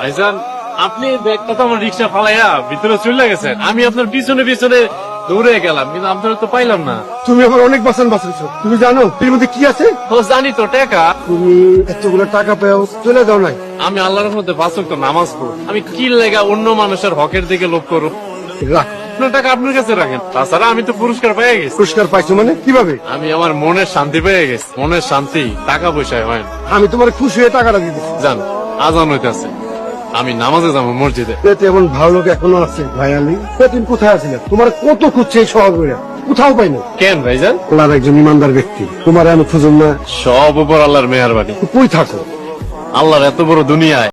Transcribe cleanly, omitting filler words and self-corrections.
ভাইজান আপনি ব্যাগটা তো আমার রিক্সা ফালাইয়া ভিতরে চলে গেছেন, আমি আপনার পিছনে পিছনে দৌড়ে গেলাম, কিন্তু আপনারা তো পাইলাম না। তুমি আমার অনেক বাঁচান বাঁচাইছো। তুমি জানো এর মধ্যে কি আছে? ও জানি তো টাকা। তুমি এতগুলো টাকা পেও চলে যাও নাই। আমি আল্লাহর মধ্যে 5 ওয়াক্ত নামাজ পড়ি, আমি কি লেগা অন্য মানুষের হকের দিকে লোভ করব? রাখ, আপনার টাকা আপনার কাছে রাখেন, তাছাড়া আমি তো পুরস্কার পেয়ে গেছি। পুরস্কার পাইছো মানে কিভাবে? আমি আমার মনের শান্তি পেয়ে গেছি। মনের শান্তি টাকা পয়সায় হয় না। আমি তোমার খুশি হয়ে টাকাটা দিয়ে দিচ্ছি। জান আজান হইতেছে, আমি নামাজে যাবো মসজিদে। এতে এমন ভালো লোক এখনো আছে ভাই। আমি তুমি কোথায় আছিলে? তোমার কত খুঁজছে এই শহর করে, কোথাও পাই না। কেন ভাইজান? আল্লাহর একজন ইমানদার ব্যক্তি, তোমার আমি খুঁজুন না। সব উপর আল্লাহর মেহেরবানি। কই থাকো? আল্লাহর এত বড় দুনিয়ায়